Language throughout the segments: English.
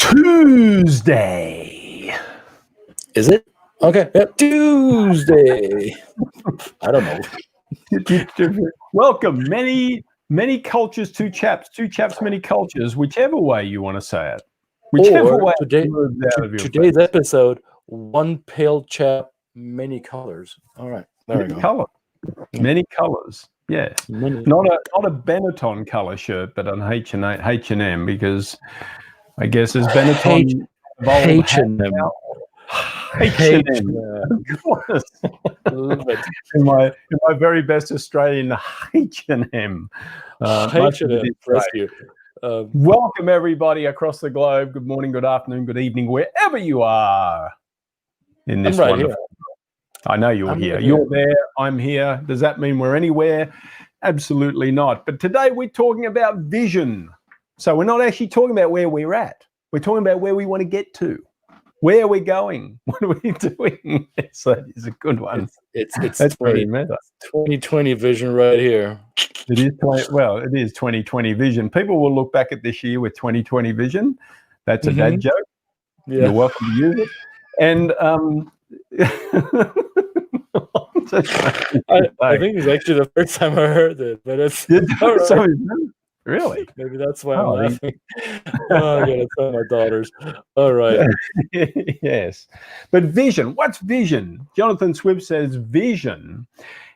Tuesday. Is it? Okay. Yep. Tuesday. I don't know. Welcome, many cultures, two chaps, many cultures, whichever way you want to say it. Whichever way today's episode, one pale chap, many colors. All right. There we go. Many colors. Yeah. Not a Benetton color shirt, but an H&M, because I guess as Benetton H&M. H&M. in my very best Australian, H&M. H&M. Welcome everybody across the globe. Good morning, good afternoon, good evening, wherever you are in this wonderful. Here. I know you're here. You're there. I'm here. Does that mean we're anywhere? Absolutely not. But today we're talking about vision. So we're not actually talking about where we're at. We're talking about where we want to get to. Where are we going? What are we doing? So it's a good one. It's 2020 vision right here. It is 2020 vision. People will look back at this year with 2020 vision. That's a dad joke. Yeah. You're welcome to use it. And I think it's actually the first time I heard it, but it's really. Maybe that's why I'm laughing. I gotta tell my daughters. All right. Yes. But vision, what's vision? Jonathan Swift says vision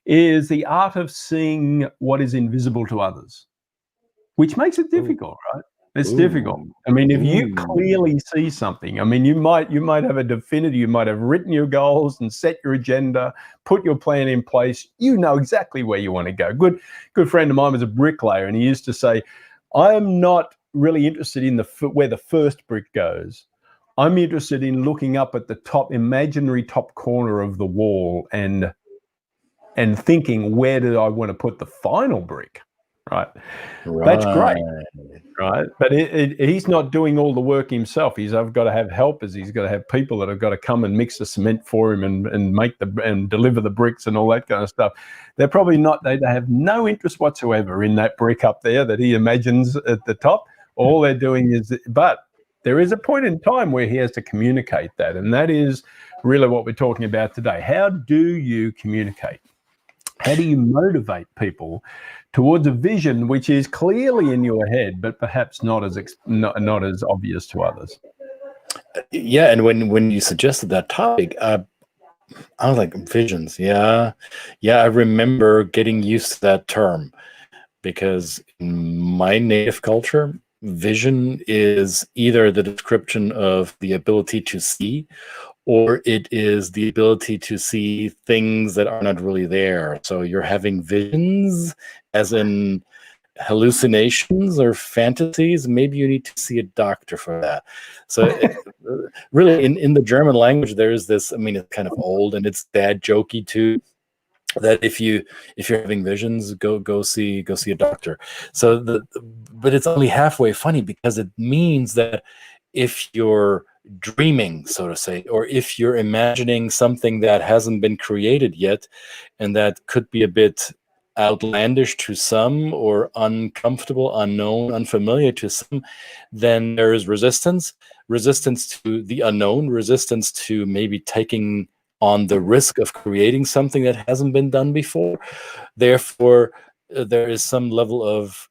is the art of seeing what is invisible to others, which makes it difficult, right? It's difficult. I mean, if you clearly see something, I mean, you might have a definitive, you might have written your goals and set your agenda, put your plan in place. You know exactly where you want to go. Good friend of mine was a bricklayer, and he used to say, I'm not really interested in where the first brick goes. I'm interested in looking up at the imaginary top corner of the wall and thinking, where do I want to put the final brick? Right. That's great. Right. But he's not doing all the work himself. I've got to have helpers. He's got to have people that have got to come and mix the cement for him and make and deliver the bricks and all that kind of stuff. They're probably not, they have no interest whatsoever in that brick up there that he imagines at the top. All they're doing but there is a point in time where he has to communicate that. And that is really what we're talking about today. How do you communicate? How do you motivate people towards a vision which is clearly in your head, but perhaps not as obvious to others? Yeah, and when you suggested that topic, I was like, visions. Yeah, I remember getting used to that term because in my native culture, vision is either the description of the ability to see, or it is the ability to see things that are not really there. So you're having visions, as in hallucinations or fantasies. Maybe you need to see a doctor for that. So really, in the German language, there is this. I mean, it's kind of old and it's dad jokey too. That if you're having visions, go see a doctor. So but it's only halfway funny because it means that if you're dreaming, so to say, or if you're imagining something that hasn't been created yet and that could be a bit outlandish to some or uncomfortable, unknown, unfamiliar to some, then there is resistance to the unknown, resistance to maybe taking on the risk of creating something that hasn't been done before. Therefore, there is some level of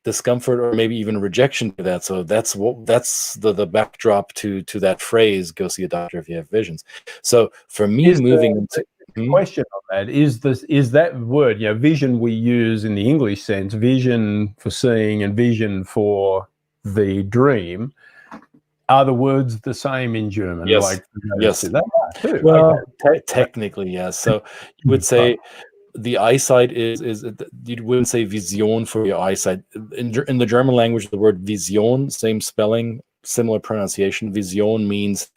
discomfort or maybe even rejection to that. So that's the backdrop to that phrase, go see a doctor if you have visions. So for me, the question on that is that word, vision we use in the English sense, vision for seeing and vision for the dream, are the words the same in German? Yes. Yes. Well, technically, yes. So you would say the eyesight is you wouldn't say vision for your eyesight. In the German language, the word vision, same spelling, similar pronunciation. Vision means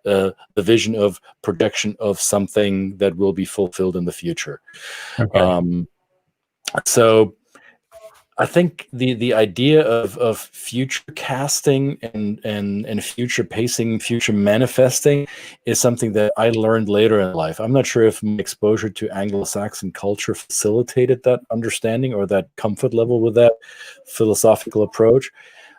the vision of projection of something that will be fulfilled in the future. Okay. So I think the idea of future casting and future pacing, future manifesting is something that I learned later in life. I'm not sure if my exposure to Anglo-Saxon culture facilitated that understanding or that comfort level with that philosophical approach.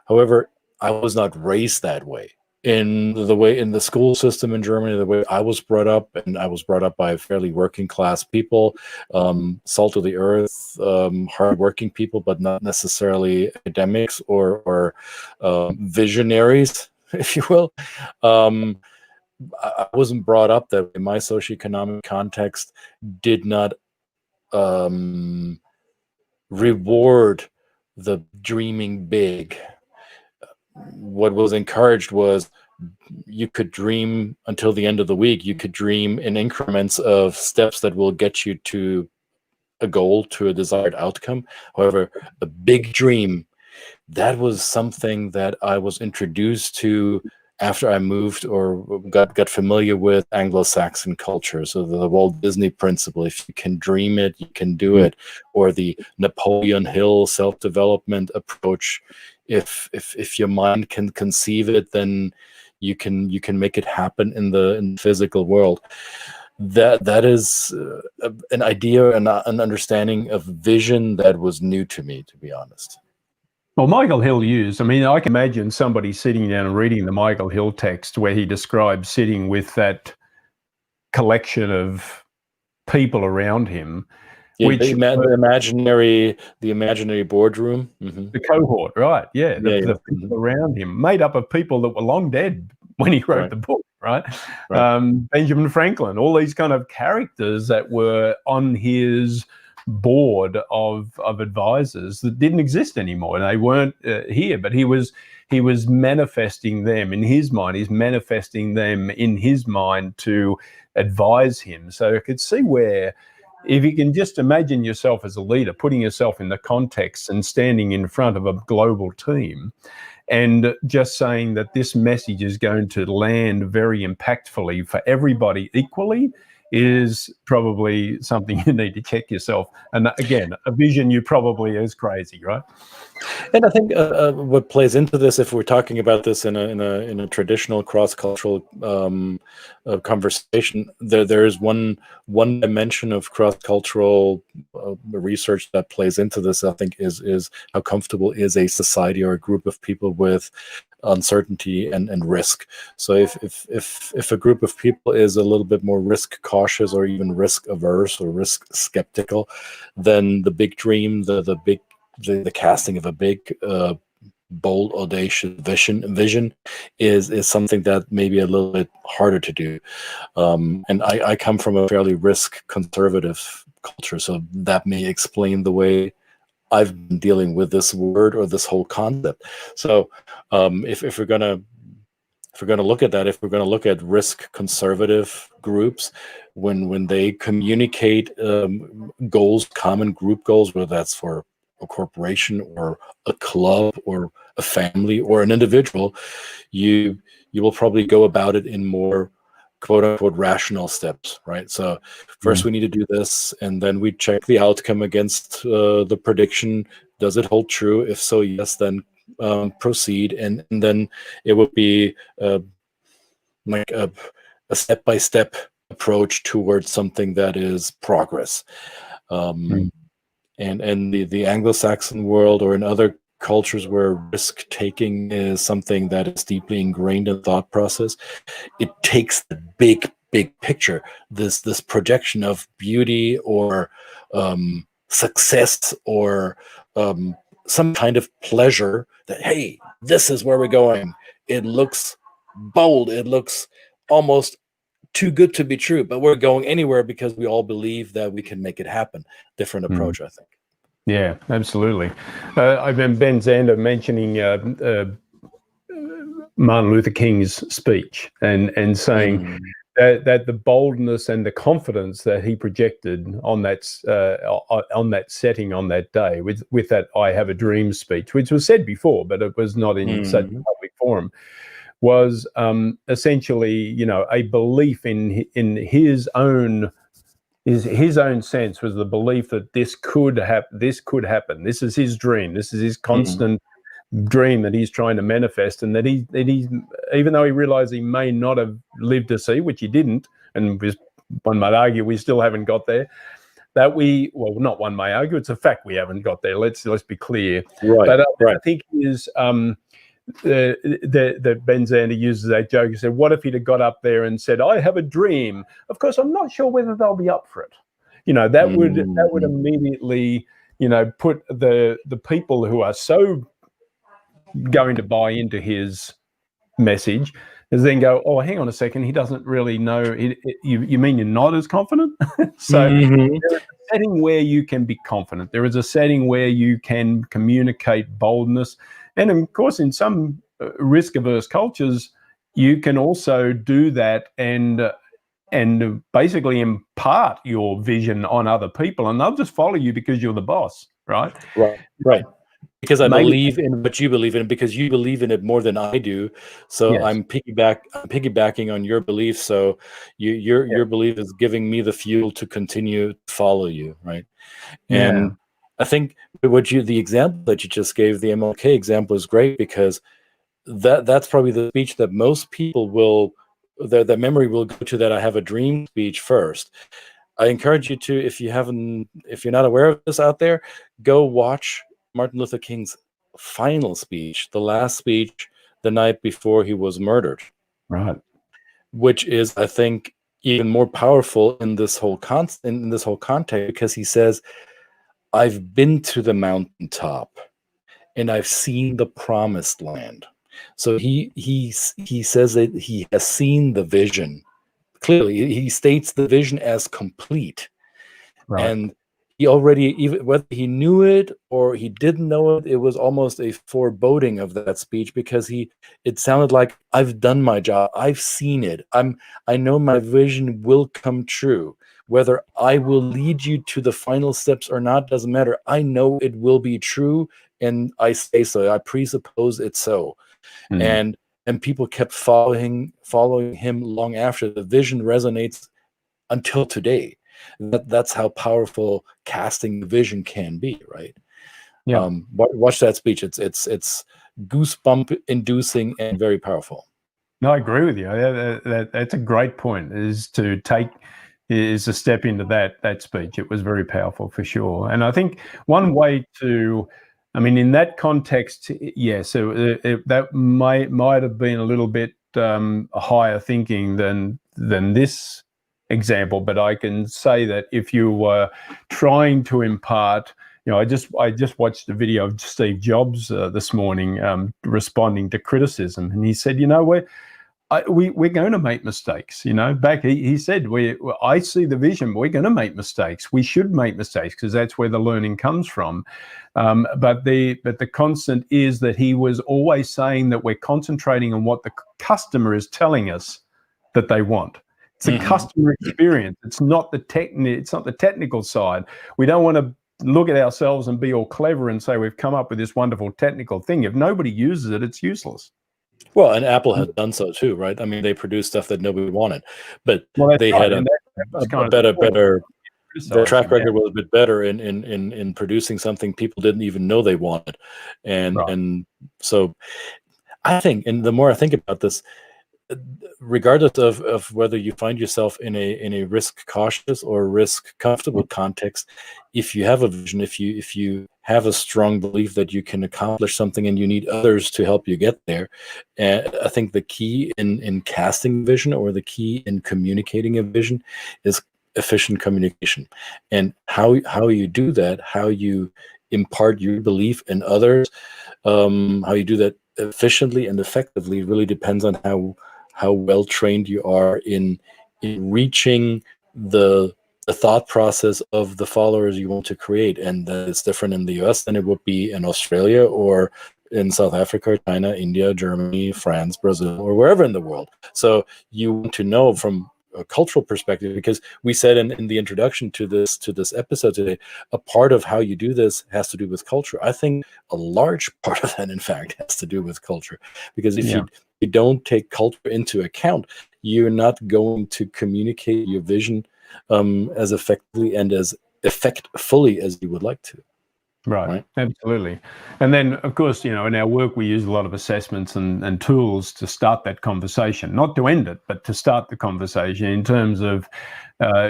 However, I was not raised that way. In the school system in Germany, the way I was brought up, and I was brought up by fairly working class people, salt of the earth, hardworking people, but not necessarily academics or visionaries, if you will. I wasn't brought up that way. My socioeconomic context did not reward the dreaming big. What was encouraged was you could dream until the end of the week. You could dream in increments of steps that will get you to a goal, to a desired outcome. However, a big dream, that was something that I was introduced to after I moved or got familiar with Anglo-Saxon culture. So the Walt Disney principle, if you can dream it, you can do it, or the Napoleon Hill self-development approach. If your mind can conceive it, then you can make it happen in the physical world. That is an idea and an understanding of vision that was new to me, to be honest. Well, Michael Hill used, I mean, I can imagine somebody sitting down and reading the Michael Hill text where he describes sitting with that collection of people around him. Yeah, which the imaginary boardroom. Mm-hmm. The cohort, right? Yeah, the people around him, made up of people that were long dead when he wrote the book, right? Benjamin Franklin, all these kind of characters that were on his board of advisors that didn't exist anymore, and they weren't here, but he was manifesting them in his mind. He's manifesting them in his mind to advise him. So I could see where, if you can just imagine yourself as a leader, putting yourself in the context and standing in front of a global team and just saying that this message is going to land very impactfully for everybody equally, is probably something you need to check yourself. And again, a vision you probably is crazy, right? And I think what plays into this, if we're talking about this in a traditional cross-cultural conversation, there is one dimension of cross-cultural research that plays into this. I think is how comfortable is a society or a group of people with uncertainty and risk. So if a group of people is a little bit more risk cautious or even risk averse or risk skeptical, then the big dream, the casting of a big bold audacious vision is something that may be a little bit harder to do. And I come from a fairly risk conservative culture, so that may explain the way I've been dealing with this word or this whole concept. So if we're gonna look at that, if we're gonna look at risk conservative groups, when they communicate goals, common group goals, whether that's for a corporation or a club or a family or an individual, you will probably go about it in more quote unquote rational steps, right? So first we need to do this, and then we check the outcome against the prediction. Does it hold true? If so, yes, then proceed. And then it would be like a step-by-step approach towards something that is progress. And the Anglo-Saxon world, or in other cultures where risk taking is something that is deeply ingrained in thought process, it takes the big picture, this projection of beauty or success or some kind of pleasure, that hey, this is where we're going. It looks bold, it looks almost too good to be true, but we're going anywhere because we all believe that we can make it happen. Different approach, I think. Yeah, absolutely. I remember Ben Zander mentioning Martin Luther King's speech and saying that the boldness and the confidence that he projected on that setting on that day with that "I Have a Dream" speech, which was said before, but it was not in such a public forum, was essentially, a belief in his own. His own sense was the belief that this could happen. This is his dream. This is his constant dream that he's trying to manifest, and that he even though he realized he may not have lived to see, which he didn't, and one might argue we still haven't got there. Not one may argue, it's a fact we haven't got there. Let's be clear. Right. But I think is that Ben Zander uses that joke. He said, what if he'd have got up there and said, I have a dream? Of course, I'm not sure whether they'll be up for it. That would immediately, put the people who are so going to buy into his message is then go, oh, hang on a second, he doesn't really know. You mean you're not as confident? So there is a setting where you can be confident. There is a setting where you can communicate boldness. And of course, in some risk-averse cultures, you can also do that and basically impart your vision on other people, and they'll just follow you because you're the boss, right? Right. Because I believe in what you believe in, because you believe in it more than I do. So yes. I'm piggybacking on your belief. So your belief is giving me the fuel to continue to follow you, right? And I think the example that you just gave, the MLK example, is great, because that's probably the speech that most people will, the memory will go to, that I have a dream speech first. I encourage you to, if you're not aware of this out there, go watch Martin Luther King's final speech, the last speech the night before he was murdered. Right. Which is, I think, even more powerful in this whole context, because he says, I've been to the mountaintop and I've seen the promised land. So he says that he has seen the vision. Clearly, he states the vision as complete. Right. And he already, even whether he knew it or he didn't know it, it was almost a foreboding of that speech, because it sounded like, I've done my job, I've seen it, I know my vision will come true. Whether I will lead you to the final steps or not doesn't matter. I know it will be true, and I say so. I presuppose it's so. And people kept following him long after. The vision resonates until today. That's how powerful casting the vision can be, right? Yeah. Watch that speech. It's goosebump inducing and very powerful. No, I agree with you. That's a great point, is to step into that speech. It was very powerful for sure. And I think one way to, in that context, yes, that might have been a little bit higher thinking than this example, but I can say that if you were trying to impart, I just watched a video of Steve Jobs this morning responding to criticism, and he said, we're going to make mistakes. He said, I see the vision, but we're going to make mistakes. We should make mistakes, because that's where the learning comes from. But the constant is that he was always saying that we're concentrating on what the customer is telling us that they want. It's a customer experience. It's not the technical side. We don't want to look at ourselves and be all clever and say we've come up with this wonderful technical thing. If nobody uses it, it's useless. Well, and Apple has done so too, right? They produced stuff that nobody wanted, but they had a better. Their track record was a bit better in producing something people didn't even know they wanted, and so I think, and the more I think about this, regardless of whether you find yourself in a risk cautious or risk comfortable context, if you have a vision, if you have a strong belief that you can accomplish something and you need others to help you get there, I think the key in casting vision, or the key in communicating a vision, is efficient communication. And how you do that, how you impart your belief in others, how you do that efficiently and effectively, really depends on how well trained you are in reaching the thought process of the followers you want to create. And it's different in the US than it would be in Australia, or in South Africa, China, India, Germany, France, Brazil, or wherever in the world. So you want to know from a cultural perspective, because we said in the introduction to this episode today, a part of how you do this has to do with culture. I think a large part of that, in fact, has to do with culture, because if you don't take culture into account, you're not going to communicate your vision as effectively and as effectfully as you would like to. Right, absolutely. And then, of course, in our work, we use a lot of assessments and tools to start that conversation, not to end it, but to start the conversation, in terms of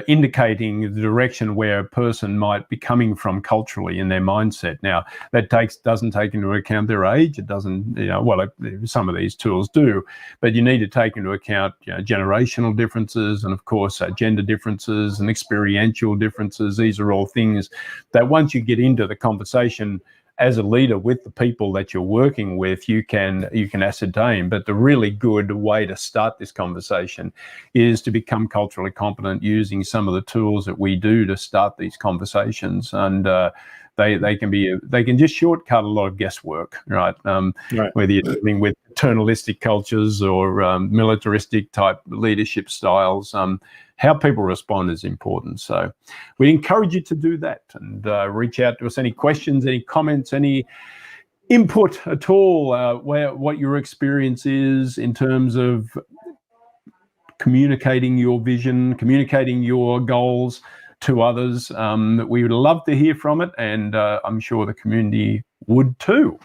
indicating the direction where a person might be coming from culturally in their mindset. Now, that doesn't take into account their age. It doesn't, some of these tools do, but you need to take into account generational differences and, of course, gender differences and experiential differences. These are all things that once you get into the conversation as a leader with the people that you're working with, you can ascertain. But the really good way to start this conversation is to become culturally competent using some of the tools that we do to start these conversations. And they can just shortcut a lot of guesswork, right? Right. Whether you're dealing with paternalistic cultures or militaristic type leadership styles, how people respond is important. So we encourage you to do that and reach out to us. Any questions, any comments, any input at all, what your experience is in terms of communicating your vision, communicating your goals to others. We would love to hear from it, and I'm sure the community would too.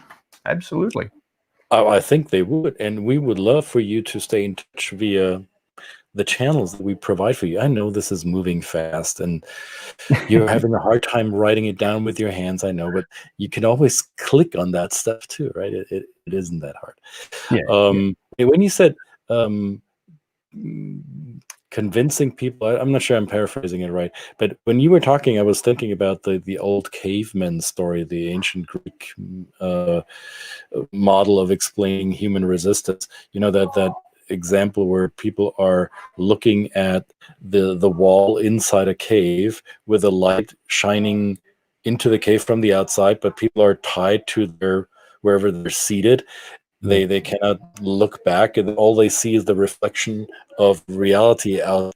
Absolutely. I think they would, and we would love for you to stay in touch via the channels that we provide for you. I know this is moving fast and you're having a hard time writing it down with your hands, I know, but you can always click on that stuff too, right? It isn't that hard. Yeah. When you said convincing people, I'm not sure I'm paraphrasing it right, but when you were talking, I was thinking about the old caveman story, the ancient Greek model of explaining human resistance. You know, that example where people are looking at the wall inside a cave with a light shining into the cave from the outside, but people are tied to wherever they're seated. They cannot look back, and all they see is the reflection of reality out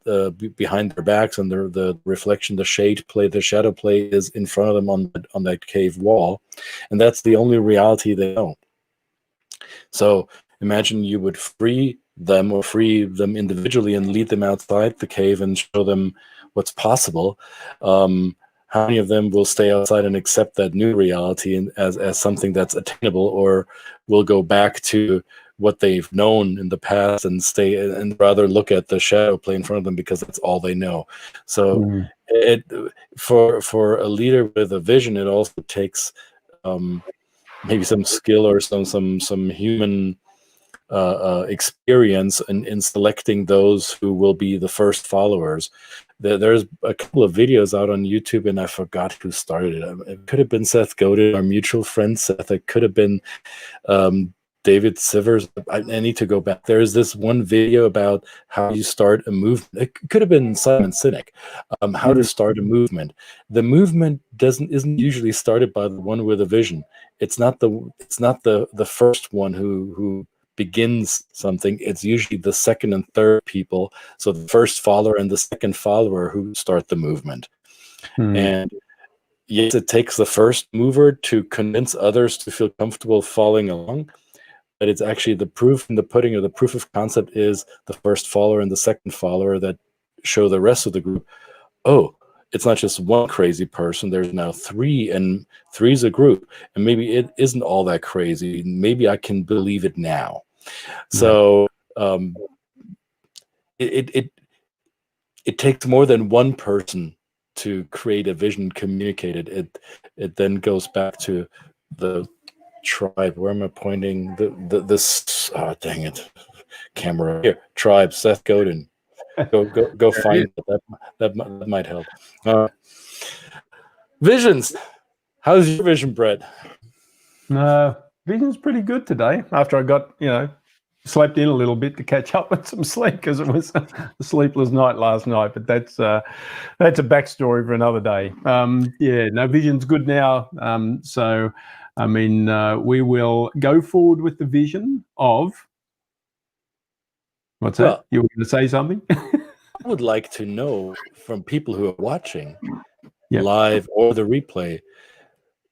behind their backs, and the reflection, the shadow play is in front of them on that cave wall, and that's the only reality they know. So imagine you would free them individually and lead them outside the cave and show them what's possible. How many of them will stay outside and accept that new reality as something that's attainable, or will go back to what they've known in the past and stay and rather look at the shadow play in front of them because that's all they know? So for a leader with a vision, it also takes maybe some skill or some human experience in selecting those who will be the first followers. There's a couple of videos out on YouTube, and I forgot who started it. It could have been Seth Godin, our mutual friend Seth. It could have been David Sivers. I need to go back. There's this one video about how you start a movement. It could have been Simon Sinek. How to start a movement. The movement isn't usually started by the one with a vision. It's not the first one who begins something. It's usually the second and third people, so the first follower and the second follower, who start the movement. And yes, it takes the first mover to convince others to feel comfortable following along, but it's actually the proof in the pudding, or the proof of concept is the first follower and the second follower that show the rest of the group, oh, it's not just one crazy person, there's now three, and three's a group, and maybe it isn't all that crazy, maybe I can believe it now. So it takes more than one person to create a vision communicated. It then goes back to the tribe. Where am I pointing? This dang it, camera here. Tribe. Seth Godin. Go find it. That might help. Visions. How's your vision, Brett? Vision's pretty good today. After I got slept in a little bit to catch up with some sleep, because it was a sleepless night last night. But that's a backstory for another day. Vision's good now. So I mean, we will go forward with the vision of. What's that? Well, you were going to say something? I would like to know from people who are watching live or the replay,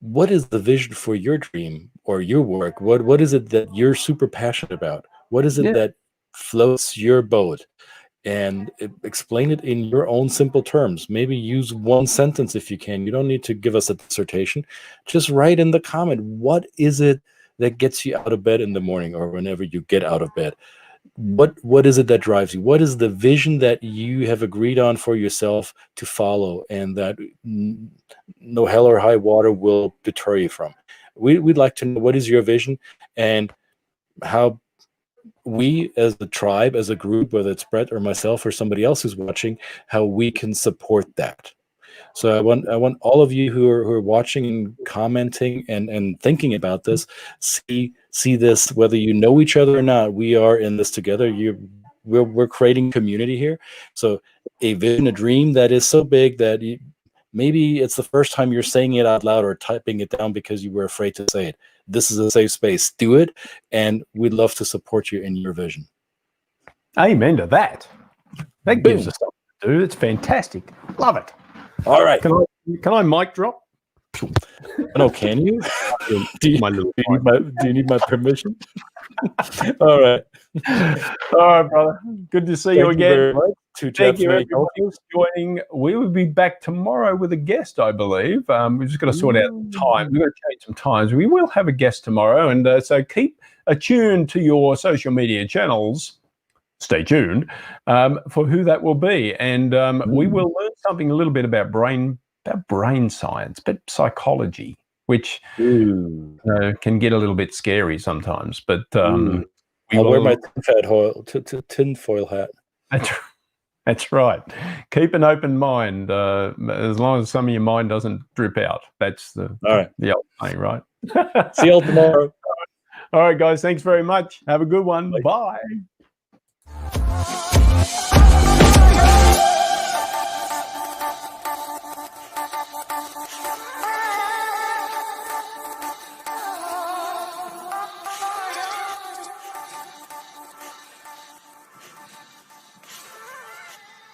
what is the vision for your dream or your work? What is it that you're super passionate about? What is it that floats your boat? And explain it in your own simple terms. Maybe use one sentence if you can. You don't need to give us a dissertation. Just write in the comment, what is it that gets you out of bed in the morning or whenever you get out of bed? what is it that drives you? What is the vision that you have agreed on for yourself to follow, and that no hell or high water will deter you from? We'd like to know, what is your vision, and how we as a tribe, as a group, whether it's Brett or myself or somebody else who's watching, how we can support that. So I want all of you who are watching and commenting and thinking about this, see this, whether you know each other or not. We are in this together. We're creating community here. So a vision, a dream that is so big that maybe it's the first time you're saying it out loud or typing it down because you were afraid to say it. This is a safe space. Do it, and we'd love to support you in your vision. Amen to that. That gives us something to do. It's fantastic. Love it. All right. Can I mic drop? No, can you? Do you need my permission? All right. All right, brother. Good to see you again. Very much. Thank you, everybody, for joining. We will be back tomorrow with a guest, I believe. We've just got to sort out the time. We've got to change some times. We will have a guest tomorrow, and so keep attuned to your social media channels. Stay tuned for who that will be, and we will learn something a little bit about brain science, but psychology, which can get a little bit scary sometimes. But I'll wear my tinfoil hat. That's right. Keep an open mind, as long as some of your mind doesn't drip out. That's the old thing, right? See you all tomorrow. All right, guys. Thanks very much. Have a good one. Bye. Bye.